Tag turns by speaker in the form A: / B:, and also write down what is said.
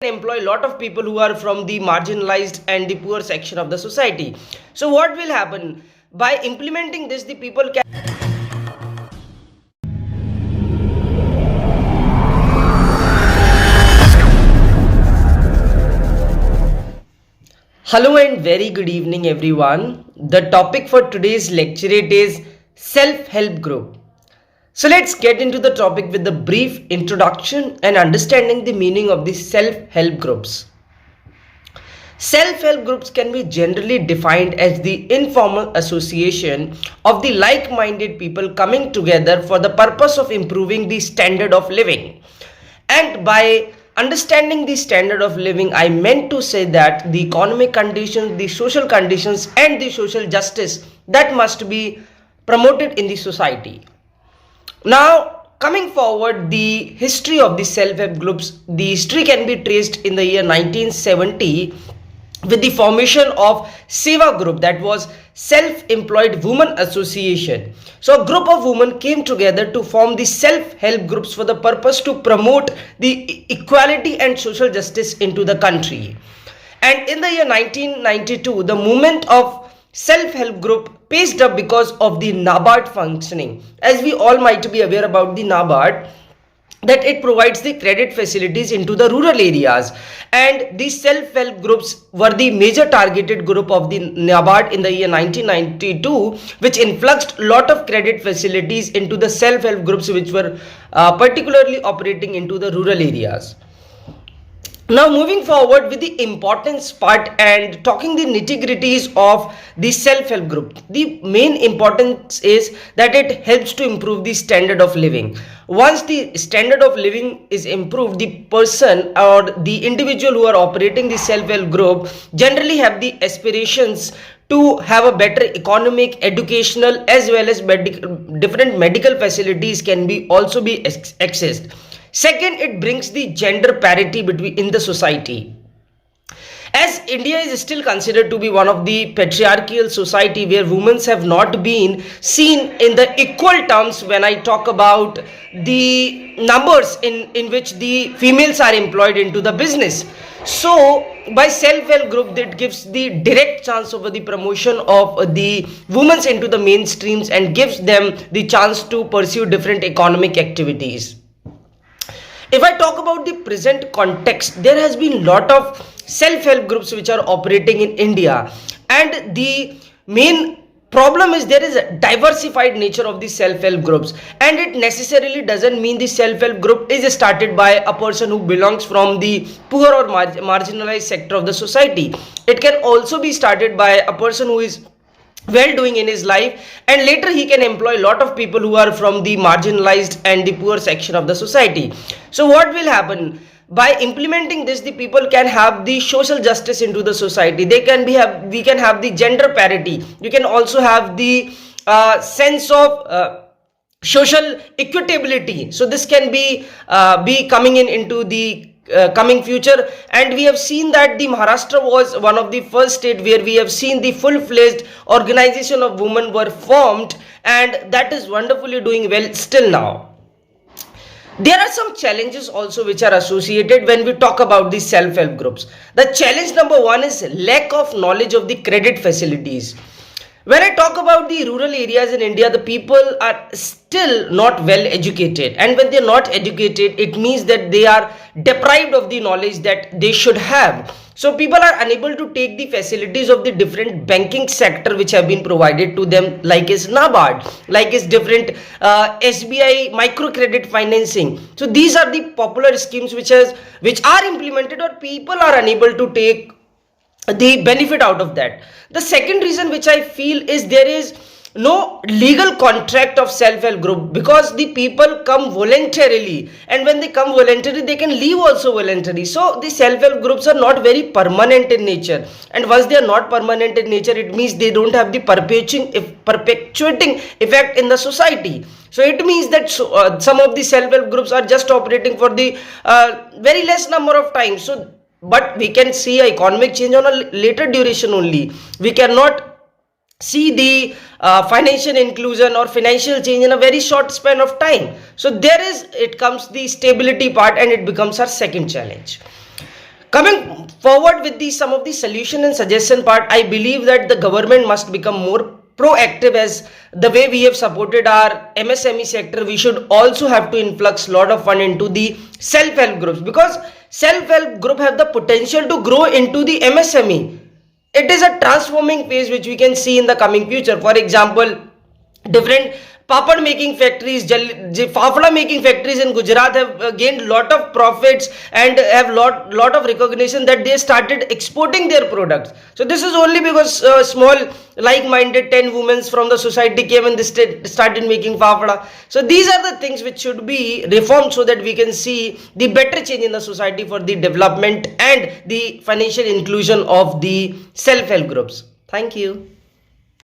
A: employ a lot of people who are from the marginalized and the poor section of the society. So what will happen? By implementing this, the people can... Hello and very good evening everyone. The topic for today's lecturate is self-help group. So let's get into the topic with a brief introduction and understanding the meaning of the self-help groups. Self-help groups can be generally defined as the informal association of the like-minded people coming together for the purpose of improving the standard of living. And by understanding the standard of living, I meant to say that the economic conditions, the social conditions and the social justice that must be promoted in the society. Now, coming forward, the history of the self-help groups, the history can be traced in the year 1970 with the formation of Seva group, that was Self-Employed Women Association. So a group of women came together to form the self-help groups for the purpose to promote the equality and social justice into the country. And in the year 1992, the movement of self-help group paced up because of the NABARD functioning. As we all might be aware about the NABARD, that it provides the credit facilities into the rural areas, and these self-help groups were the major targeted group of the NABARD in the year 1992, which influxed lot of credit facilities into the self-help groups which were particularly operating into the rural areas. Now moving forward with the importance part and talking the nitty-gritties of the self-help group. The main importance is that it helps to improve the standard of living. Once the standard of living is improved, the person or the individual who are operating the self-help group generally have the aspirations to have a better economic, educational as well as different medical facilities can be also be accessed. Second, it brings the gender parity in the society. As India is still considered to be one of the patriarchal society where women have not been seen in the equal terms when I talk about the numbers in which the females are employed into the business. So by self-help group, that gives the direct chance over the promotion of the women into the mainstreams and gives them the chance to pursue different economic activities. If I talk about the present context, there has been lot of self-help groups which are operating in India, and the main problem is there is a diversified nature of the self-help groups, and it necessarily doesn't mean the self-help group is started by a person who belongs from the poor or marginalized sector of the society. It can also be started by a person who is well doing in his life, and later he can employ a lot of people who are from the marginalized and the poor section of the society. So what will happen? By implementing this, the people can have the social justice into the society. We can have the gender parity. You can also have the sense of social equitability. So this can be coming into the coming future, and we have seen that the Maharashtra was one of the first state where we have seen the full-fledged organization of women were formed, and that is wonderfully doing well still now. There are some challenges also which are associated when we talk about the self-help groups. The challenge number one is lack of knowledge of the credit facilities. When I talk about the rural areas in India, the people are still not well educated, and when they are not educated, it means that they are deprived of the knowledge that they should have. So people are unable to take the facilities of the different banking sector which have been provided to them, like is NABARD, like is different SBI microcredit financing. So these are the popular schemes which are implemented, or people are unable to take the benefit out of that. The second reason which I feel is there is no legal contract of self-help group, because the people come voluntarily, and when they come voluntarily they can leave also voluntarily. So the self-help groups are not very permanent in nature, and once they are not permanent in nature, it means they don't have the perpetuating effect in the society. So it means that some of the self-help groups are just operating for the very less number of times. So but we can see economic change on a later duration only. We cannot see the financial inclusion or financial change in a very short span of time. So it comes the stability part, and it becomes our second challenge. Coming forward with some of the solution and suggestion part, I believe that the government must become more proactive. As the way we have supported our MSME sector, we should also have to influx lot of fund into the self-help groups, because self-help group have the potential to grow into the MSME. It is a transforming phase which we can see in the coming future. For example, different papad making factories, fafda making factories in Gujarat have gained lot of profits and have lot of recognition that they started exporting their products. So this is only because small like-minded 10 women from the society came and they started making fafda. So these are the things which should be reformed so that we can see the better change in the society for the development and the financial inclusion of the self-help groups. Thank you.